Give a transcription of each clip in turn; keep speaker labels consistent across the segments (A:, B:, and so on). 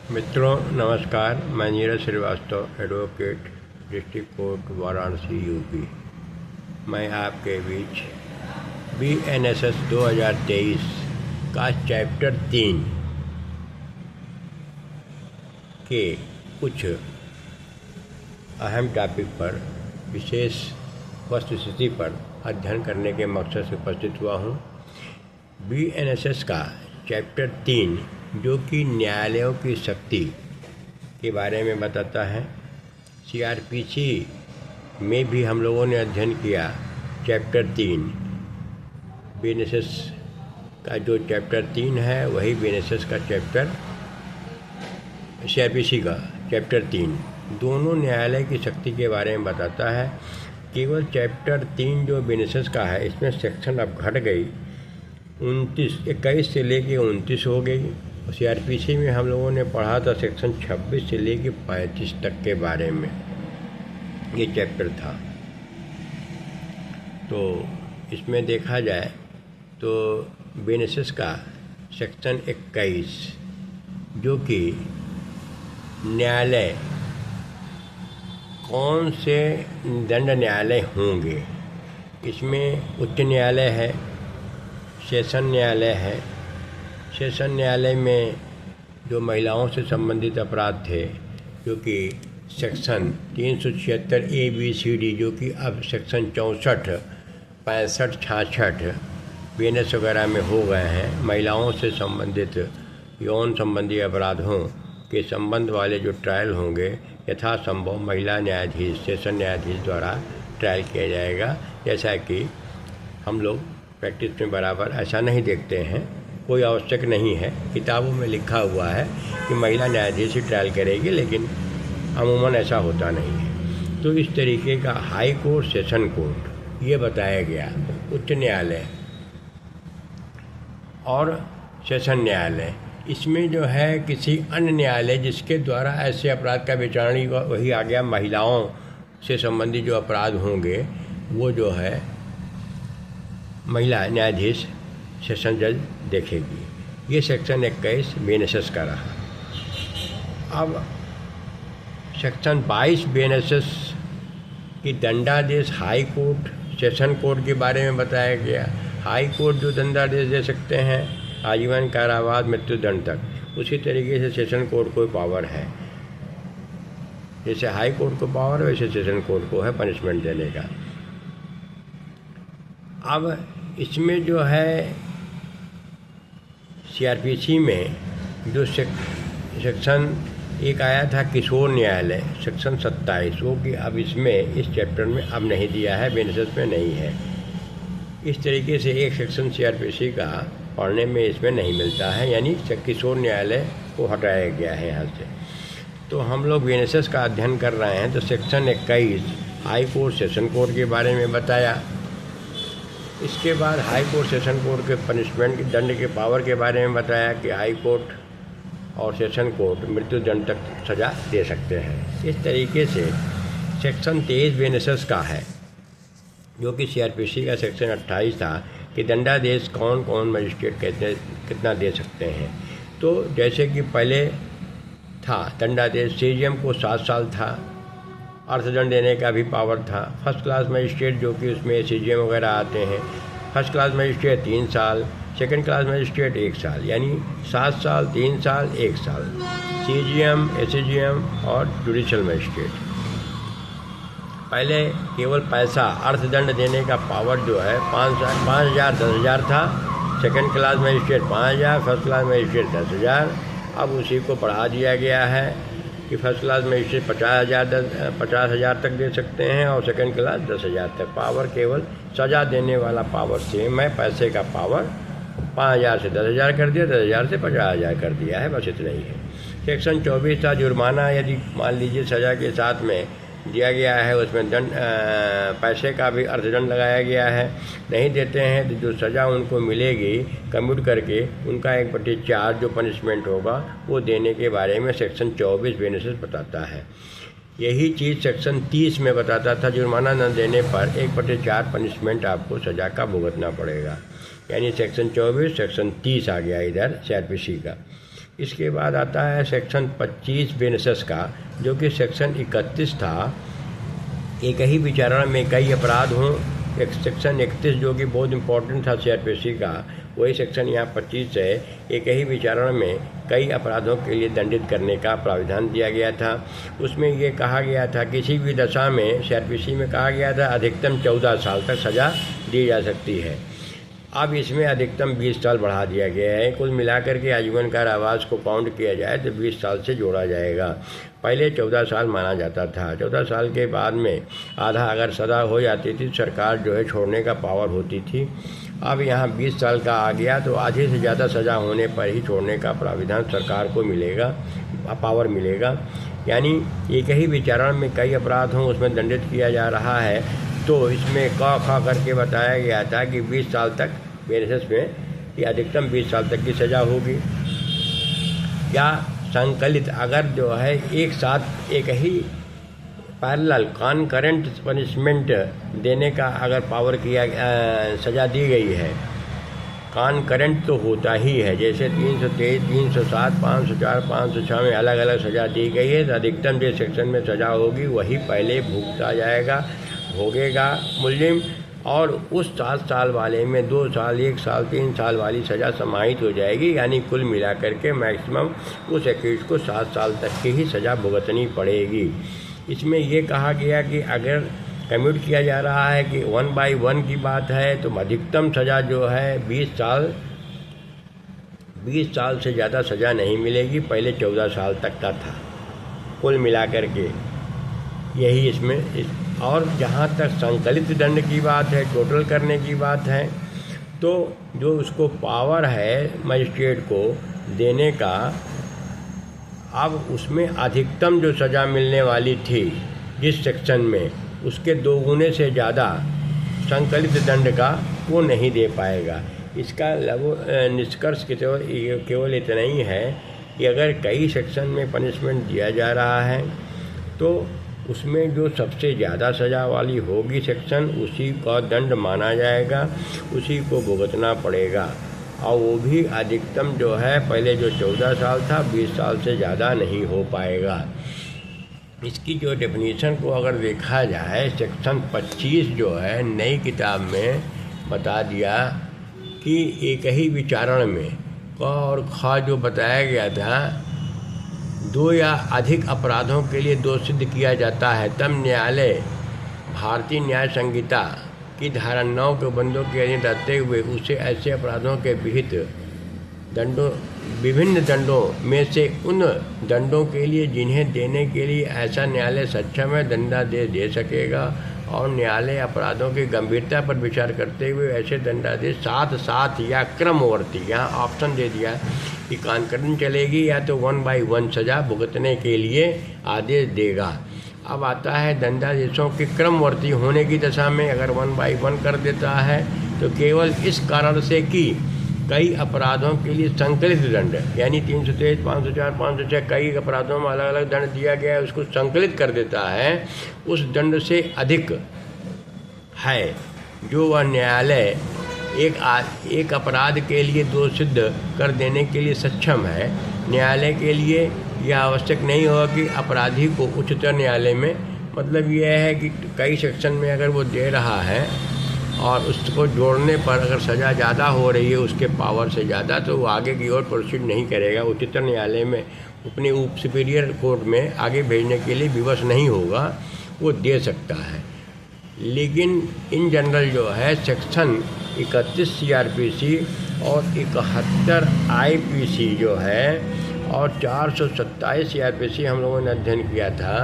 A: मित्रों नमस्कार। मैं Neeraj Srivastava, advocate, district court Varanasi UP. मैं आपके बीच BNSS 2023 का चैप्टर 3 के कुछ अहम टॉपिक पर विशेष वस्तुस्थिति पर अध्ययन करने के मकसद से उपस्थित हुआ हूँ। BNSS का चैप्टर 3 जो कि न्यायालयों की शक्ति के बारे में बताता है। CRPC में भी हम लोगों ने अध्ययन किया चैप्टर 3। BNSS का जो चैप्टर 3 है वही BNSS का चैप्टर CRPC का चैप्टर 3 दोनों न्यायालय की शक्ति के बारे में बताता है। केवल चैप्टर 3 जो BNSS का है इसमें सेक्शन अब घट गई, 21 से लेके 29 हो गई। CRPC में हम लोगों ने पढ़ा था सेक्शन 26 से लेके 35 तक के बारे में ये चैप्टर था। तो इसमें देखा जाए तो BNSS का सेक्शन 21 जो कि न्यायालय कौन से दंड न्यायालय होंगे, इसमें उच्च न्यायालय है, सेशन न्यायालय है। सेशन न्यायालय में जो महिलाओं से संबंधित अपराध थे जो कि सेक्शन 376 ABCD जो कि अब सेक्शन 64, 65, 66 BNS वगैरह में हो गए हैं। महिलाओं से संबंधित यौन संबंधी अपराधों के संबंध वाले जो ट्रायल होंगे यथासंभव महिला न्यायाधीश, सेशन न्यायाधीश द्वारा ट्रायल किया जाएगा। जैसा कि हम लोग प्रैक्टिस में बराबर ऐसा नहीं देखते हैं, कोई आवश्यक नहीं है। किताबों में लिखा हुआ है कि महिला न्यायाधीश ही ट्रायल करेगी, लेकिन अमूमन ऐसा होता नहीं है। तो इस तरीके का हाई कोर्ट, सेशन कोर्ट ये बताया गया। उच्च न्यायालय और सेशन न्यायालय, इसमें जो है किसी अन्य न्यायालय जिसके द्वारा ऐसे अपराध का विचारण, वही आ गया महिलाओं से संबंधित जो अपराध होंगे वो जो है महिला न्यायाधीश, सेशन जज देखेगी। ये सेक्शन 21 BNSS का रहा। अब सेक्शन 22 BNSS की दंडादेश हाई कोर्ट, सेशन कोर्ट के बारे में बताया गया। हाई कोर्ट जो दंडादेश दे सकते हैं आजीवन कारावास, मृत्यु दंड तक, उसी तरीके से सेशन कोर्ट को पावर है। जैसे हाई कोर्ट को पावर है वैसे सेशन कोर्ट को है पनिशमेंट देने का। अब इसमें जो है CRPC में जो सेक्शन एक आया था किशोर न्यायालय, सेक्शन 27, वो कि अब इसमें इस चैप्टर में अब नहीं दिया है, BNSS में नहीं है। इस तरीके से एक सेक्शन CRPC का पढ़ने में इसमें नहीं मिलता है, यानी किशोर न्यायालय को हटाया गया है यहाँ से। तो हम लोग BNSS का अध्ययन कर रहे हैं। तो section 21 high court, session court के बारे में बताया। इसके बाद हाई कोर्ट, सेशन कोर्ट के पनिशमेंट, दंड के पावर के बारे में बताया कि हाई कोर्ट और सेशन कोर्ट मृत्यु दंड तक सज़ा दे सकते हैं। इस तरीके से सेक्शन 23 BNSS का है जो कि CRPC का सेक्शन 28 था कि दंडादेश कौन कौन मजिस्ट्रेट कितना दे सकते हैं। तो जैसे कि पहले था दंडादेश, CJM को 7 साल था, अर्थदंड देने का भी पावर था। फर्स्ट क्लास मजिस्ट्रेट जो कि उसमें CJM वगैरह आते हैं, फर्स्ट क्लास मजिस्ट्रेट 3 साल, सेकंड क्लास मजिस्ट्रेट 1 साल, यानी 7 साल, 3 साल, 1 साल। CJM, SAGM और जुडिशल मजिस्ट्रेट पहले केवल पैसा अर्थदंड देने का पावर जो है 5,000, 10,000 था। Second class magistrate 5,000, first class magistrate 10,000। अब उसी को बढ़ा दिया गया है कि फर्स्ट क्लास मजिस्ट्रेट 50,000 तक दे सकते हैं और सेकंड क्लास 10,000 तक। पावर केवल सज़ा देने वाला पावर सेम है, पैसे का पावर 5,000 से 10,000 कर दिया, 10,000 से 50,000 कर दिया है, बस इतना ही है। सेक्शन 24 था जुर्माना, यदि मान लीजिए सज़ा के साथ में दिया गया है, उसमें दंड पैसे का भी अर्थदंड लगाया गया है। नहीं देते हैं तो जो सज़ा उनको मिलेगी कम्यूट करके उनका 1/4 जो पनिशमेंट होगा वो देने के बारे में सेक्शन 24 BNSS बताता है। यही चीज़ सेक्शन 30 में बताता था, जुर्माना न देने पर 1/4 पनिशमेंट आपको सज़ा का भुगतना पड़ेगा। यानी सेक्शन 24 सेक्शन 30 आ गया इधर CRPC का। इसके बाद आता है सेक्शन 25 बेनसेस का, जो कि सेक्शन 31 था। एक ही विचारणा में कई अपराध हों। एक सेक्शन 31 जो कि बहुत इम्पोर्टेंट था सीआरपीसी का, वही सेक्शन यहाँ 25 है। एक ही विचारणा में कई अपराधों के लिए दंडित करने का प्राविधान दिया गया था। उसमें ये कहा गया था किसी भी दशा में, सीआरपीसी में कहा गया था अधिकतम 14 साल तक सज़ा दी जा सकती है। अब इसमें अधिकतम 20 साल बढ़ा दिया गया है। कुल मिलाकर के आजीवन कारावास को काउंट किया जाए तो 20 साल से जोड़ा जाएगा। पहले 14 साल माना जाता था। 14 साल के बाद में आधा अगर सज़ा हो जाती थी, सरकार जो है छोड़ने का पावर होती थी। अब यहाँ 20 साल का आ गया तो आधे से ज़्यादा सज़ा होने पर ही छोड़ने का प्राविधान सरकार को मिलेगा, पावर मिलेगा। यानी एक ही विचारण में कई अपराध हों उसमें दंडित किया जा रहा है। तो इसमें क ख करके बताया गया था कि 20 साल तक बेनसेस में ये अधिकतम 20 साल तक की सज़ा होगी। या संकलित अगर जो है एक साथ एक ही पैरेलल कॉन्करेंट पनिशमेंट देने का अगर पावर किया सज़ा दी गई है, कॉन्करेंट तो होता ही है, जैसे 323, 307, 504, 506 में अलग अलग सज़ा दी गई है, तो अधिकतम जिस सेक्शन में सज़ा होगी वही पहले भुगता जाएगा, भोगेगा मुल्जिम, और उस 7 साल वाले में 2 साल, 1 साल, 3 साल वाली सज़ा समाहित हो जाएगी। यानी कुल मिलाकर के मैक्सिमम उस एक्यूज को 7 साल तक की ही सज़ा भुगतनी पड़ेगी। इसमें ये कहा गया कि अगर कम्यूट किया जा रहा है कि 1/1 की बात है तो अधिकतम सज़ा जो है 20 साल से ज़्यादा सज़ा नहीं मिलेगी। पहले 14 साल तक का था। कुल मिलाकर के यही इसमें और जहाँ तक संकलित दंड की बात है, टोटल करने की बात है, तो जो उसको पावर है मजिस्ट्रेट को देने का, अब उसमें अधिकतम जो सज़ा मिलने वाली थी जिस सेक्शन में, उसके 2 गुने से ज़्यादा संकलित दंड का वो नहीं दे पाएगा। इसका निष्कर्ष केवल इतना ही है कि अगर कई सेक्शन में पनिशमेंट दिया जा रहा है तो उसमें जो सबसे ज़्यादा सज़ा वाली होगी सेक्शन, उसी का दंड माना जाएगा, उसी को भुगतना पड़ेगा। और वो भी अधिकतम जो है पहले जो 14 साल था 20 साल से ज़्यादा नहीं हो पाएगा। इसकी जो डेफिनीशन को अगर देखा जाए, सेक्शन 25 जो है नई किताब में बता दिया कि एक ही विचारण में क और ख जो बताया गया था, 2 या अधिक अपराधों के लिए दोष सिद्ध किया जाता है तब न्यायालय भारतीय न्याय संहिता की धारा 9 के बंदों के अधीन रहते हुए उसे ऐसे अपराधों के विहित विभिन्न दंडों में से उन दंडों के लिए जिन्हें देने के लिए ऐसा न्यायालय सक्षम है दंडादेश दे सकेगा। और न्यायालय अपराधों की गंभीरता पर विचार करते हुए ऐसे दंडादेश साथ या क्रमवर्ती, यहाँ ऑप्शन दे दिया कि कॉन्करेंट चलेगी या तो 1/1 सज़ा भुगतने के लिए आदेश देगा। अब आता है दंडादेशों के क्रमवर्ती होने की दशा में अगर 1/1 कर देता है तो केवल इस कारण से कि कई अपराधों के लिए संकलित दंड, यानी 323, 504, 506 कई अपराधों में अलग अलग दंड दिया गया है, उसको संकलित कर देता है। उस दंड से अधिक है जो वह न्यायालय एक अपराध के लिए दोष सिद्ध कर देने के लिए सक्षम है। न्यायालय के लिए यह आवश्यक नहीं होगा कि अपराधी को उच्चतर न्यायालय में, मतलब यह है कि कई सेक्शन में अगर वो दे रहा है और उसको जोड़ने पर अगर सज़ा ज़्यादा हो रही है उसके पावर से ज़्यादा, तो वो आगे की ओर प्रोसीड नहीं करेगा, उच्चतर न्यायालय में अपने सुपीरियर कोर्ट में आगे भेजने के लिए विवश नहीं होगा, वो दे सकता है। लेकिन इन जनरल जो है सेक्शन 31 सीआरपीसी और 71 आईपीसी जो है और 427 सीआरपीसी हम लोगों ने अध्ययन किया था,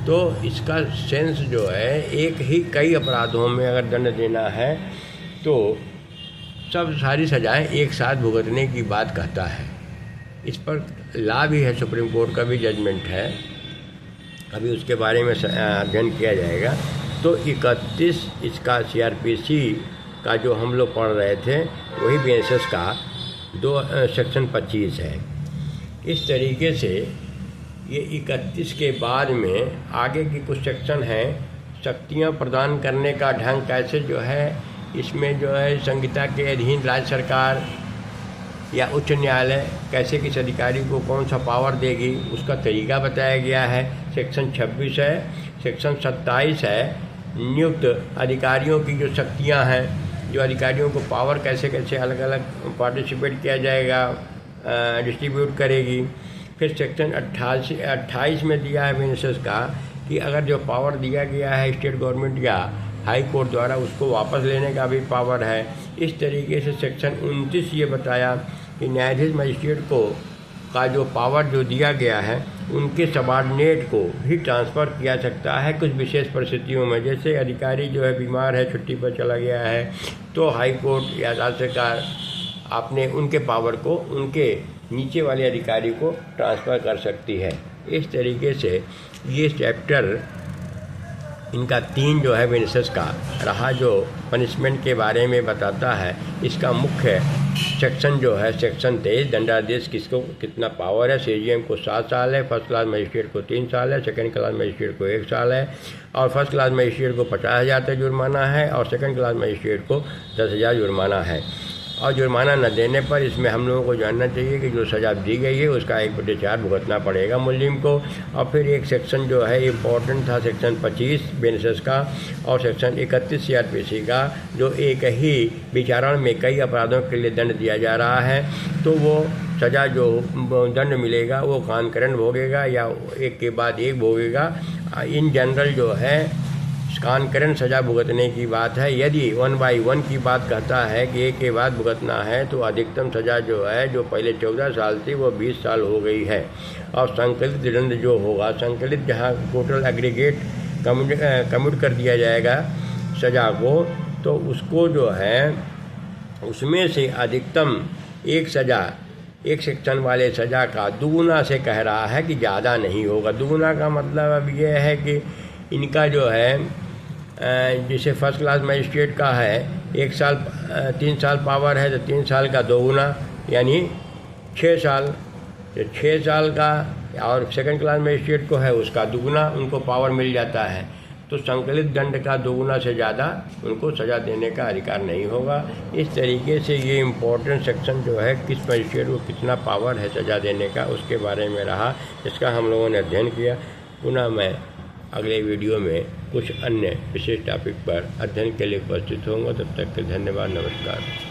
A: तो इसका सेंस जो है एक ही कई अपराधों में अगर दंड देना है तो सब सारी सज़ाएं एक साथ भुगतने की बात कहता है। इस पर लॉ भी है, सुप्रीम कोर्ट का भी जजमेंट है, अभी उसके बारे में अध्ययन किया जाएगा। तो 31 इसका सीआरपीसी का जो हम लोग पढ़ रहे थे वही बेनसेस का सेक्शन 25 है। इस तरीके से ये 31 के बाद में आगे की कुछ सेक्शन हैं, शक्तियाँ प्रदान करने का ढंग कैसे जो है, इसमें जो है संहिता के अधीन राज्य सरकार या उच्च न्यायालय कैसे किस अधिकारी को कौन सा पावर देगी, उसका तरीका बताया गया है। सेक्शन 26 है। सेक्शन 27 है नियुक्त अधिकारियों की जो शक्तियां हैं, जो अधिकारियों को पावर कैसे कैसे अलग अलग पार्टिसिपेट किया जाएगा, डिस्ट्रीब्यूट करेगी। फिर सेक्शन 28 में दिया है बेनिफिशरीज का कि अगर जो पावर दिया गया है स्टेट गवर्नमेंट या हाई कोर्ट द्वारा, उसको वापस लेने का भी पावर है। इस तरीके से सेक्शन 29 ये बताया कि न्यायाधीश मजिस्ट्रेट को का जो पावर जो दिया गया है उनके सबॉर्डिनेट को ही ट्रांसफ़र किया सकता है कुछ विशेष परिस्थितियों में। जैसे अधिकारी जो है बीमार है, छुट्टी पर चला गया है, तो हाई कोर्ट या राज्य सरकार आपने उनके पावर को उनके नीचे वाले अधिकारी को ट्रांसफ़र कर सकती है। इस तरीके से ये चैप्टर इनका 3 जो है बेनिफिशरीज का रहा, जो पनिशमेंट के बारे में बताता है। इसका मुख्य सेक्शन जो है सेक्शन 23, दंडादेश किसको कितना पावर है। सीजीएम को 7 साल है, फर्स्ट क्लास मजिस्ट्रेट को 3 साल है, सेकंड क्लास मजिस्ट्रेट को 1 साल है, और फर्स्ट क्लास मजिस्ट्रेट को 50,000 तक जुर्माना है, और सेकंड क्लास मजिस्ट्रेट को 10,000 जुर्माना है। और जुर्माना न देने पर इसमें हम लोगों को जानना चाहिए कि जो सज़ा दी गई है उसका 1/4 भुगतना पड़ेगा मुलजिम को। और फिर एक सेक्शन जो है इम्पोर्टेंट था, सेक्शन 25 बेनिफिशरीज का, और सेक्शन 31 सीआरपीसी का, जो एक ही विचारण में कई अपराधों के लिए दंड दिया जा रहा है। तो वो सज़ा जो दंड मिलेगा वो कानकरण भोगेगा या एक के बाद एक भोगेगा। इन जनरल जो है कानकरण सज़ा भुगतने की बात है। यदि 1 by 1 की बात कहता है कि एक के बाद भुगतना है, तो अधिकतम सज़ा जो है जो पहले 14 साल थी वो 20 साल हो गई है। और संकलित दंड जो होगा, संकलित जहाँ टोटल एग्रीगेट कम्यूट कर दिया जाएगा सज़ा को, तो उसको जो है उसमें से अधिकतम एक सज़ा एक सेक्शन वाले सज़ा का दुगुना से कह रहा है कि ज़्यादा नहीं होगा। दुगुना का मतलब अब ये है कि इनका जो है जैसे फर्स्ट क्लास मजिस्ट्रेट का है 1 साल 3 साल पावर है, तो 3 साल का दोगुना यानी 6 साल, तो 6 साल का, और सेकंड क्लास मजिस्ट्रेट को है उसका दुगुना उनको पावर मिल जाता है। तो संकलित दंड का दोगुना से ज़्यादा उनको सज़ा देने का अधिकार नहीं होगा। इस तरीके से ये इम्पोर्टेंट सेक्शन जो है किस मजिस्ट्रेट को कितना पावर है सज़ा देने का, उसके बारे में रहा। इसका हम लोगों ने अध्ययन किया। पुनः मैं अगले वीडियो में कुछ अन्य विशेष टॉपिक पर अध्ययन के लिए उपस्थित होंगे। तब तक के धन्यवाद, नमस्कार।